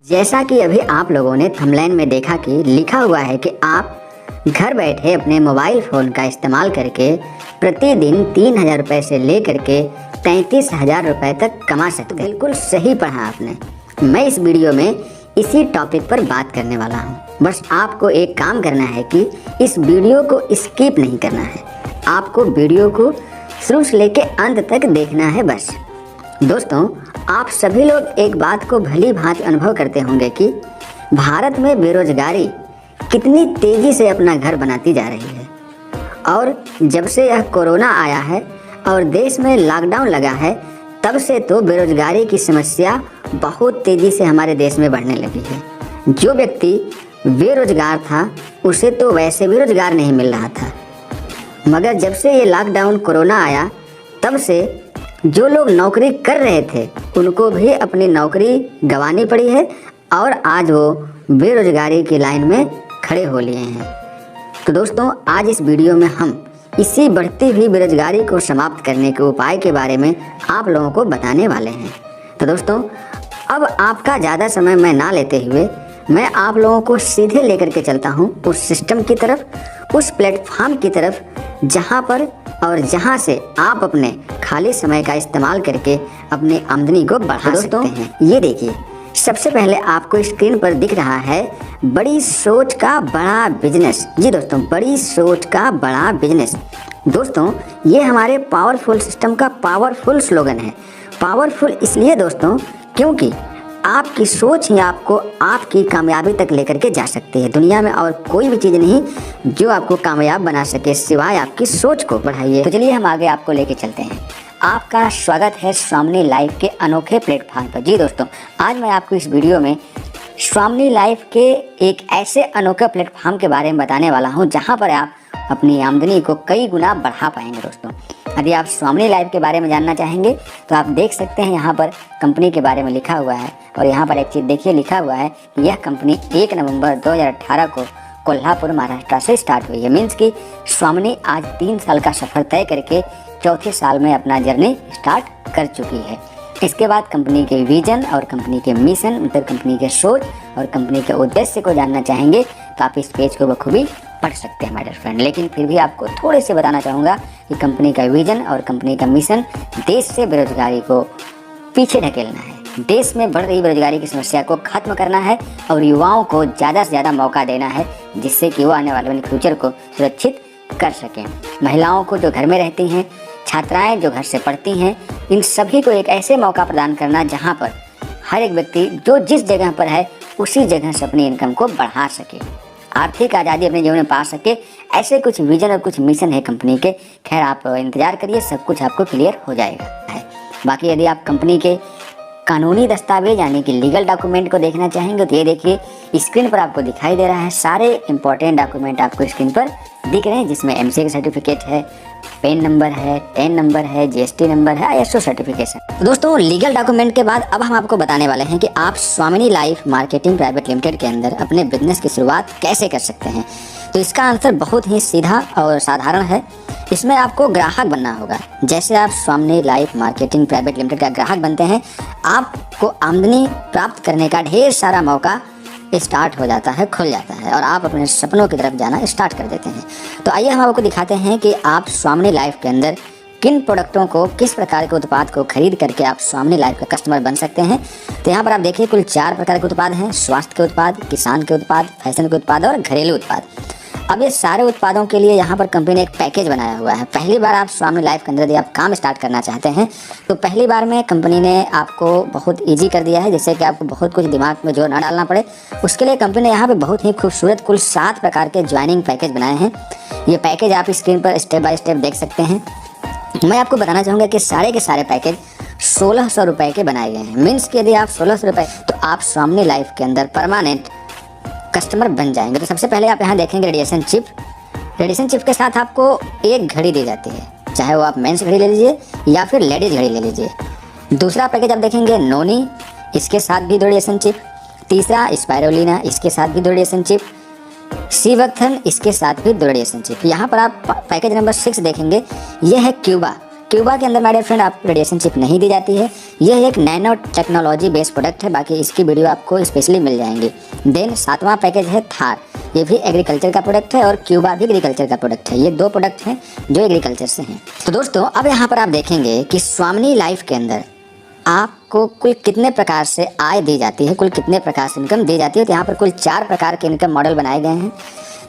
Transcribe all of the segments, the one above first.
जैसा कि अभी आप लोगों ने थंबनेल में देखा कि लिखा हुआ है कि आप घर बैठे अपने मोबाइल फ़ोन का इस्तेमाल करके प्रतिदिन 3,000 रुपये से लेकर के 33,000 रुपये तक कमा सकते हैं। बिल्कुल सही पढ़ा आपने। मैं इस वीडियो में इसी टॉपिक पर बात करने वाला हूँ। बस आपको एक काम करना है कि इस वीडियो को स्किप नहीं करना है, आपको वीडियो को शुरू से लेके अंत तक देखना है। बस दोस्तों, आप सभी लोग एक बात को भली भांति अनुभव करते होंगे कि भारत में बेरोजगारी कितनी तेज़ी से अपना घर बनाती जा रही है। और जब से यह कोरोना आया है और देश में लॉकडाउन लगा है, तब से तो बेरोजगारी की समस्या बहुत तेज़ी से हमारे देश में बढ़ने लगी है। जो व्यक्ति बेरोजगार था उसे तो वैसे भी रोजगार नहीं मिल रहा था, मगर जब से ये लॉकडाउन कोरोना आया तब से जो लोग नौकरी कर रहे थे उनको भी अपनी नौकरी गंवानी पड़ी है और आज वो बेरोजगारी की लाइन में खड़े हो लिए हैं। तो दोस्तों, आज इस वीडियो में हम इसी बढ़ती हुई बेरोजगारी को समाप्त करने के उपाय के बारे में आप लोगों को बताने वाले हैं। तो दोस्तों, अब आपका ज़्यादा समय मैं ना लेते हुए मैं आप लोगों को सीधे लेकर के चलता हूँ उस सिस्टम की तरफ, उस प्लेटफॉर्म की तरफ जहाँ पर और जहाँ से आप अपने खाली समय का इस्तेमाल करके अपनी आमदनी को बढ़ा सकते हैं। ये देखिए, सबसे पहले आपको स्क्रीन पर दिख रहा है बड़ी सोच का बड़ा बिजनेस। जी दोस्तों, बड़ी सोच का बड़ा बिजनेस। दोस्तों, ये हमारे पावरफुल सिस्टम का पावरफुल स्लोगन है। पावरफुल इसलिए दोस्तों क्योंकि आपकी सोच ही आपको आपकी कामयाबी तक लेकर के जा सकती है। दुनिया में और कोई भी चीज़ नहीं जो आपको कामयाब बना सके सिवाय आपकी सोच को बढ़ाइए। तो चलिए हम आगे आपको लेके चलते हैं। आपका स्वागत है स्वामिनी लाइफ के अनोखे प्लेटफॉर्म पर। जी दोस्तों, आज मैं आपको इस वीडियो में स्वामिनी लाइफ के एक ऐसे अनोखे प्लेटफॉर्म के बारे में बताने वाला हूं जहां पर आप अपनी आमदनी को कई गुना बढ़ा पाएंगे। दोस्तों, यदि आप स्वामिनी लाइफ के बारे में जानना चाहेंगे तो आप देख सकते हैं यहाँ पर कंपनी के बारे में लिखा हुआ है। और यहाँ पर एक चीज़ देखिए, लिखा हुआ है यह कंपनी 1 नवंबर 2018 को कोल्हापुर महाराष्ट्र से स्टार्ट हुई है। मीन्स कि स्वामिनी आज 3 साल का सफ़र तय करके चौथे साल में अपना जर्नी स्टार्ट कर चुकी है। इसके बाद कंपनी के विजन और कंपनी के मिशन, मतलब कंपनी के सोच और कंपनी के उद्देश्य को जानना चाहेंगे तो आप इस पेज को बखूबी पढ़ सकते हैं माय डियर फ्रेंड। लेकिन फिर भी आपको थोड़े से बताना चाहूँगा कि कंपनी का विजन और कंपनी का मिशन देश से बेरोजगारी को पीछे ढकेलना है, देश में बढ़ रही बेरोजगारी की समस्या को खत्म करना है और युवाओं को ज़्यादा से ज़्यादा मौका देना है जिससे कि वो आने वाले फ्यूचर को सुरक्षित कर सकें। महिलाओं को जो घर में रहती हैं, छात्राएं जो घर से पढ़ती हैं, इन सभी को एक ऐसे मौका प्रदान करना जहां पर हर एक व्यक्ति जो जिस जगह पर है उसी जगह से अपनी इनकम को बढ़ा सके, आर्थिक आज़ादी अपने जीवन में पा सके। ऐसे कुछ विजन और कुछ मिशन है कंपनी के। खैर, आप इंतज़ार करिए, सब कुछ आपको क्लियर हो जाएगा। बाकी यदि आप कंपनी के कानूनी दस्तावेज यानी कि लीगल डॉक्यूमेंट को देखना चाहेंगे तो ये देखिए, स्क्रीन पर आपको दिखाई दे रहा है। सारे इंपॉर्टेंट डॉक्यूमेंट आपको स्क्रीन पर दिख रहे हैं, जिसमें MCA का सर्टिफिकेट है, पेन नंबर है, टेन नंबर है, GST नंबर है, ISO सर्टिफिकेशन। तो दोस्तों, लीगल डॉक्यूमेंट के बाद अब हम आपको बताने वाले हैं कि आप स्वामिनी लाइफ मार्केटिंग प्राइवेट लिमिटेड के अंदर अपने बिजनेस की शुरुआत कैसे कर सकते हैं। तो इसका आंसर बहुत ही सीधा और साधारण है। इसमें आपको ग्राहक बनना होगा। जैसे आप स्वामिनी लाइफ मार्केटिंग प्राइवेट लिमिटेड का ग्राहक बनते हैं, आपको आमदनी प्राप्त करने का ढेर सारा मौका स्टार्ट हो जाता है, खुल जाता है और आप अपने सपनों की तरफ जाना स्टार्ट कर देते हैं। तो आइए हम आपको दिखाते हैं कि आप स्वामिनी लाइफ के अंदर किन प्रोडक्टों को, किस प्रकार के उत्पाद को खरीद करके आप स्वामिनी लाइफ का कस्टमर बन सकते हैं। तो यहाँ पर आप देखिए, कुल 4 प्रकार के उत्पाद हैं: स्वास्थ्य के उत्पाद, किसान के उत्पाद, फैशन के उत्पाद और घरेलू उत्पाद। अब ये सारे उत्पादों के लिए यहाँ पर कंपनी ने एक पैकेज बनाया हुआ है। पहली बार आप स्वामिनी लाइफ के अंदर यदि आप काम स्टार्ट करना चाहते हैं तो पहली बार में कंपनी ने आपको बहुत इजी कर दिया है, जिससे कि आपको बहुत कुछ दिमाग में जोर ना डालना पड़े। उसके लिए कंपनी ने यहाँ पे बहुत ही खूबसूरत कुल 7 प्रकार के ज्वाइनिंग पैकेज बनाए हैं। ये पैकेज आप स्क्रीन पर स्टेप बाय स्टेप देख सकते हैं। मैं आपको बताना चाहूँगा कि सारे के सारे पैकेज 1600 रुपये के बनाए गए हैं। मीन्स कि यदि आप 1600 रुपये तो आप स्वामिनी लाइफ के अंदर परमानेंट कस्टमर बन जाएंगे। तो सबसे पहले आप यहाँ देखेंगे रेडिएशन चिप। रेडिएशन चिप के साथ आपको एक घड़ी दी जाती है, चाहे वो आप मेंस घड़ी ले लीजिए या फिर लेडीज घड़ी ले लीजिए। दूसरा पैकेज आप देखेंगे नोनी, इसके साथ भी रेडिएशन चिप। तीसरा स्पायरोलिना, इसके साथ भी रेडिएशन चिप। सीवक्थन, इसके साथ भी रेडिएशन चिप। यहाँ पर आप पैकेज नंबर 6 देखेंगे, यह है क्यूबा। क्यूबा के अंदर माय डियर फ्रेंड आपको रेडिएशन चिप नहीं दी जाती है। यह एक नैनो टेक्नोलॉजी बेस्ड प्रोडक्ट है, बाकी इसकी वीडियो आपको स्पेशली मिल जाएंगी। देन 7वां पैकेज है थार, ये भी एग्रीकल्चर का प्रोडक्ट है और क्यूबा भी एग्रीकल्चर का प्रोडक्ट है। ये 2 प्रोडक्ट हैं जो एग्रीकल्चर से हैं। तो दोस्तों अब यहाँ पर आप देखेंगे कि स्वामिनी लाइफ के अंदर आपको कुल कितने प्रकार से आय दी जाती है, कुल कितने प्रकार से इनकम दी जाती है। तो यहाँ पर कुल 4 प्रकार के इनकम मॉडल बनाए गए हैं।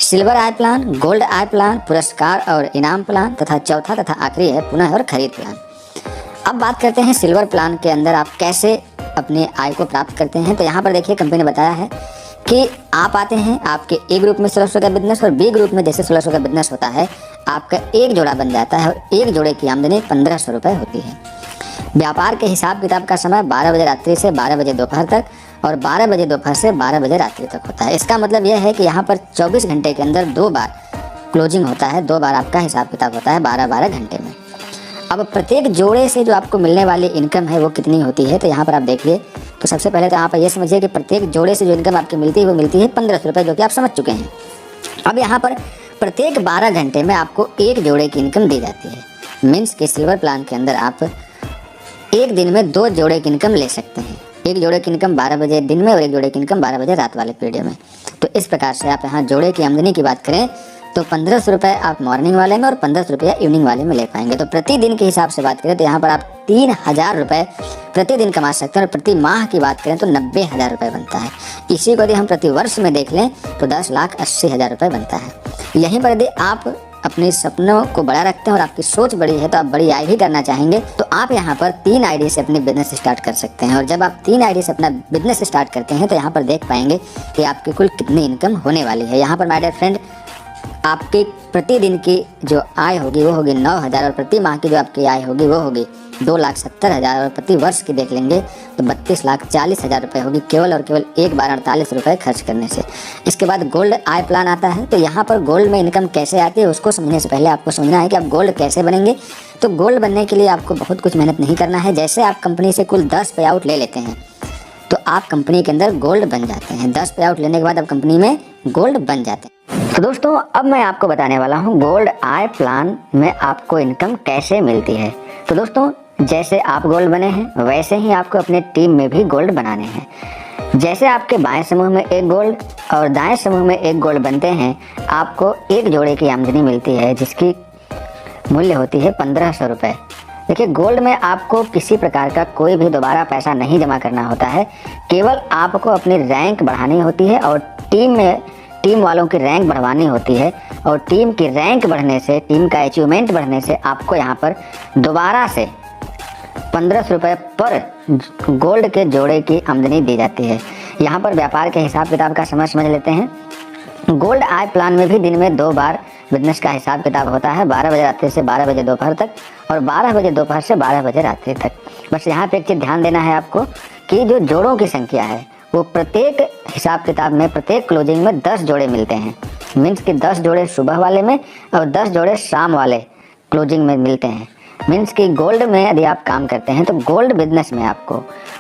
सिल्वर आय प्लान, गोल्ड आय प्लान, पुरस्कार और इनाम प्लान तथा चौथा तथा आखिरी है पुनः और खरीद प्लान। अब बात करते हैं सिल्वर प्लान के अंदर आप कैसे अपने आय को प्राप्त करते हैं। तो यहाँ पर देखिए कंपनी ने बताया है कि आप आते हैं, आपके ए ग्रुप में 1600 का बिजनेस और बी ग्रुप में जैसे 1600 का बिजनेस होता है, आपका एक जोड़ा बन जाता है और एक जोड़े की आमदनी 1500 रुपये होती है। व्यापार के हिसाब किताब का समय 12 बजे रात्रि से 12 बजे दोपहर तक और 12 बजे दोपहर से 12 बजे रात्रि तक होता है। इसका मतलब यह है कि यहाँ पर 24 घंटे के अंदर 2 बार क्लोजिंग होता है, 2 बार आपका हिसाब किताब होता है 12-12 घंटे में। अब प्रत्येक जोड़े से जो आपको मिलने वाली इनकम है वो कितनी होती है, तो यहाँ पर आप देखिए। तो सबसे पहले तो यहाँ पर यह समझिए कि प्रत्येक जोड़े से जो इनकम आपकी मिलती है वो मिलती है 1500 रुपये, जो कि आप समझ चुके हैं। अब यहाँ पर प्रत्येक 12 घंटे में आपको एक जोड़े की इनकम दी जाती है। मीन्स कि सिल्वर प्लान के अंदर आप एक दिन में 2 जोड़े की इनकम ले सकते हैं। एक जोड़े की इनकम 12 बजे दिन में और एक जोड़े की इनकम 12 बजे रात वाले पीरियड में। तो इस प्रकार से आप यहाँ जोड़े की आमदनी की बात करें तो 1500 रुपये आप मॉर्निंग वाले में और 1500 रुपया इवनिंग वाले में ले पाएंगे। तो प्रतिदिन के हिसाब से बात करें तो यहाँ पर आप 3000 रुपये प्रतिदिन कमा सकते हैं और प्रति माह की बात करें तो 90,000 रुपये बनता है। इसी को यदि हम प्रति वर्ष में देख लें तो 10,80,000 रुपये बनता है। यहीं पर यदि आप अपने सपनों को बड़ा रखते हैं और आपकी सोच बड़ी है तो आप बड़ी आय भी करना चाहेंगे तो आप यहाँ पर 3 आईडी से अपनी बिजनेस स्टार्ट कर सकते हैं। और जब आप 3 आईडी से अपना बिजनेस स्टार्ट करते हैं तो यहाँ पर देख पाएंगे कि आपकी कुल कितनी इनकम होने वाली है। यहाँ पर माय डियर फ्रेंड आपकी प्रतिदिन की जो आय होगी वो होगी 9,000 और प्रति माह की जो आपकी आय होगी वो होगी 2,70,000 और प्रति वर्ष की देख लेंगे तो 32,40,000 रुपये होगी केवल और केवल एक बार 48 रुपये खर्च करने से। इसके बाद गोल्ड आय प्लान आता है। तो यहाँ पर गोल्ड में इनकम कैसे आती है उसको समझने से पहले आपको समझना है कि आप गोल्ड कैसे बनेंगे। तो गोल्ड बनने के लिए आपको बहुत कुछ मेहनत नहीं करना है। जैसे आप कंपनी से कुल 10 पे आउट ले लेते हैं तो आप कंपनी के अंदर गोल्ड बन जाते हैं। 10 पे आउट लेने के बाद आप कंपनी में गोल्ड बन जाते हैं। तो दोस्तों अब मैं आपको बताने वाला हूँ गोल्ड आय प्लान में आपको इनकम कैसे मिलती है। तो दोस्तों जैसे आप गोल्ड बने हैं वैसे ही आपको अपने टीम में भी गोल्ड बनाने हैं। जैसे आपके बाएं समूह में एक गोल्ड और दाएं समूह में एक गोल्ड बनते हैं, आपको एक जोड़े की आमदनी मिलती है जिसकी मूल्य होती है 1500 रुपये। देखिए गोल्ड में आपको किसी प्रकार का कोई भी दोबारा पैसा नहीं जमा करना होता है, केवल आपको अपनी रैंक बढ़ानी होती है और टीम वालों की रैंक बढ़वानी होती है। और टीम की रैंक बढ़ने से, टीम का अचीवमेंट बढ़ने से आपको यहाँ पर दोबारा से 1500 रुपये पर गोल्ड के जोड़े की आमदनी दी जाती है। यहाँ पर व्यापार के हिसाब किताब का समझ लेते हैं। गोल्ड आय प्लान में भी दिन में 2 बार बिजनेस का हिसाब किताब होता है, 12 बजे रात्रि से 12 बजे दोपहर तक और 12 बजे दोपहर से 12 बजे रात्रि तक। बस यहाँ पे एक चीज़ ध्यान देना है आपको कि जो जोड़ों की संख्या है वो प्रत्येक हिसाब किताब में प्रत्येक क्लोजिंग में 10 जोड़े मिलते हैं। मीन्स कि 10 जोड़े सुबह वाले में और 10 जोड़े शाम वाले क्लोजिंग में मिलते हैं। मीन्स कि गोल्ड में यदि आप काम करते हैं तो गोल्ड बिजनेस में आपको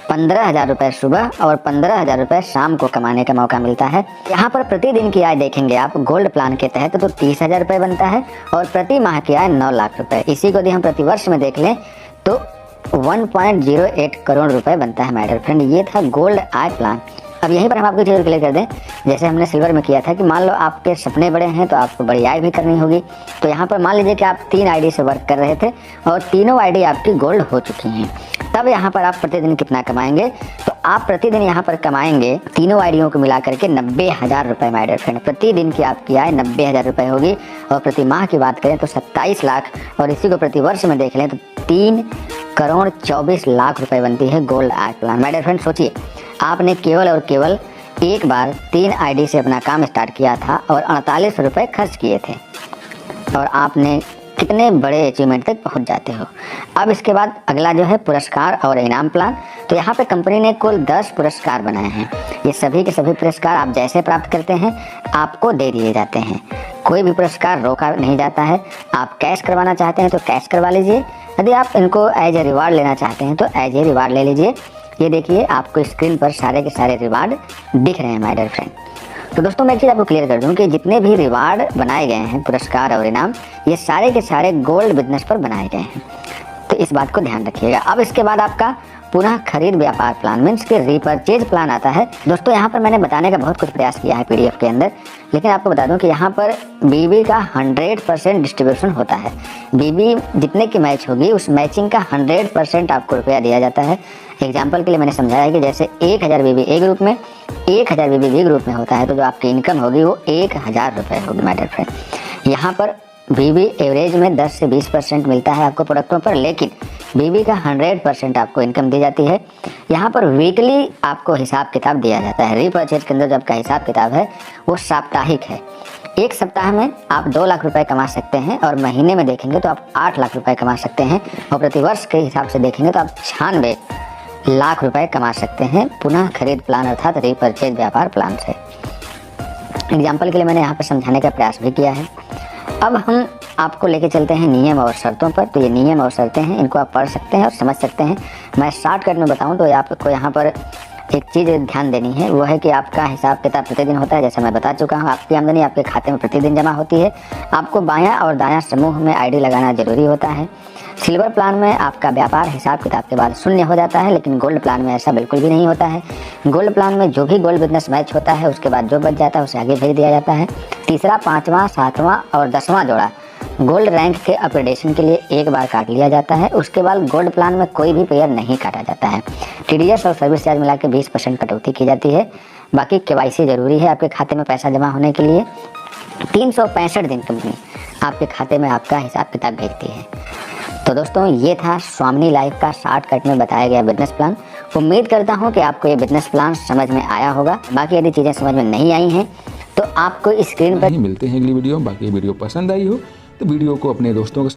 15,000 रुपये सुबह और 15,000 रुपये शाम को कमाने का मौका मिलता है। यहाँ पर प्रतिदिन की आय देखेंगे आप गोल्ड प्लान के तहत तो 30,000 रुपये बनता है और प्रति माह की आय 9 लाख रुपये। इसी को यदि हम प्रति वर्ष में देख लें तो 1.08 करोड़ रुपए बनता है माय डियर फ्रेंड। ये था गोल्ड आय प्लान। अब यहीं पर हम आपको चीज़ क्लियर कर दें, जैसे हमने सिल्वर में किया था कि मान लो आपके सपने बड़े हैं तो आपको बड़ी आय भी करनी होगी। तो यहाँ पर मान लीजिए कि आप 3 आईडी से वर्क कर रहे थे और तीनों आईडी आपकी गोल्ड हो चुकी हैं। तब यहाँ पर आप प्रतिदिन कितना कमाएंगे, तो आप प्रतिदिन यहाँ पर कमाएंगे तीनों आईडियों को मिला करके 90,000 रुपये माय डियर फ्रेंड। प्रतिदिन की आपकी आय 90,000 रुपये होगी और प्रति माह की बात करें तो 27 लाख और इसी को प्रति वर्ष में देख लें तो 3,24,00,000 रुपये बनती है गोल्ड आय प्लान। माय डियर फ्रेंड सोचिए, आपने केवल और केवल एक बार 3 आईडी से अपना काम स्टार्ट किया था और 48 रुपये खर्च किए थे और आपने कितने बड़े अचीवमेंट तक पहुंच जाते हो। अब इसके बाद अगला जो है पुरस्कार और इनाम प्लान। तो यहाँ पे कंपनी ने कुल 10 पुरस्कार बनाए हैं। ये सभी के सभी पुरस्कार आप जैसे प्राप्त करते हैं आपको दे दिए जाते हैं। कोई भी पुरस्कार रोका नहीं जाता है। आप कैश करवाना चाहते हैं तो कैश करवा लीजिए, यदि आप इनको एज ए रिवार्ड लेना चाहते हैं तो एज ए रिवार्ड ले लीजिए। ये देखिए आपको स्क्रीन पर सारे के सारे रिवार्ड दिख रहे हैं माय डियर फ्रेंड। तो दोस्तों मैं एक चीज़ आपको क्लियर कर दूं कि जितने भी रिवार्ड बनाए गए हैं पुरस्कार और इनाम, ये सारे के सारे गोल्ड बिजनेस पर बनाए गए हैं। इस बात को ध्यान रखिएगा। अब इसके बाद आपका पुनः खरीद व्यापार प्लान मीन्स कि रीपरचेज प्लान आता है। दोस्तों यहाँ पर मैंने बताने का बहुत कुछ प्रयास किया है PDF के अंदर, लेकिन आपको बता दूं कि यहाँ पर BB का 100% डिस्ट्रीब्यूशन होता है। BB जितने की मैच होगी उस मैचिंग का 100% आपको रुपया दिया जाता है। एग्जाम्पल के लिए मैंने समझाया है कि जैसे 1000 BB A ग्रुप में, 1000 BB B ग्रुप में होता है, तो जो आपकी इनकम होगी वो 1000 रुपये होगी मैटर फ्रेंड। यहाँ पर BB एवरेज में 10 से 20% मिलता है आपको प्रोडक्टों पर, लेकिन BB का 100% आपको इनकम दी जाती है। यहाँ पर वीकली आपको हिसाब किताब दिया जाता है। रीपरचेज के अंदर जो आपका हिसाब किताब है वो साप्ताहिक है। एक सप्ताह में आप 2 लाख रुपए कमा सकते हैं और महीने में देखेंगे तो आप 8 लाख रुपए कमा सकते हैं, और प्रतिवर्ष के हिसाब से देखेंगे तो आप 96 लाख रुपए कमा सकते हैं पुनः खरीद प्लान अर्थात रीपरचेज व्यापार प्लान से। एग्जाम्पल के लिए मैंने यहाँ पर समझाने का प्रयास भी किया है। अब हम आपको लेके चलते हैं नियम और शर्तों पर। तो ये नियम और शर्तें हैं, इनको आप पढ़ सकते हैं और समझ सकते हैं। मैं शॉर्टकट में बताऊं तो आपको यहाँ पर एक चीज़ ध्यान देनी है, वो है कि आपका हिसाब किताब प्रतिदिन होता है। जैसा मैं बता चुका हूँ, आपकी आमदनी आपके खाते में प्रतिदिन जमा होती है। आपको बायां और दायां समूह में ID लगाना जरूरी होता है। सिल्वर प्लान में आपका व्यापार हिसाब किताब के बाद शून्य हो जाता है, लेकिन गोल्ड प्लान में ऐसा बिल्कुल भी नहीं होता है। गोल्ड प्लान में जो भी गोल्ड बिजनेस मैच होता है उसके बाद जो बच जाता है उसे आगे भेज दिया जाता है। तीसरा, 5वां, 7वां और 10वां जोड़ा गोल्ड रैंक के अपग्रेडेशन के लिए एक बार काट लिया जाता है। उसके बाद गोल्ड प्लान में कोई भी पेयर नहीं काटा जाता है। TDS और सर्विस चार्ज मिला के 20% कटौती की जाती है। बाकी KYC जरूरी है आपके खाते में पैसा जमा होने के लिए। 365 दिन कंपनी आपके खाते में आपका हिसाब किताब भेजती है। तो दोस्तों ये था स्वामिनी लाइफ का शॉर्टकट में बताया गया बिजनेस प्लान। उम्मीद करता हूँ कि आपको ये बिजनेस प्लान समझ में आया होगा। बाकी यदि चीज़ें समझ में नहीं आई हैं तो आपको स्क्रीन पर मिलते हैं अगली वीडियो। बाकी वीडियो पसंद आई हो तो वीडियो को अपने दोस्तों को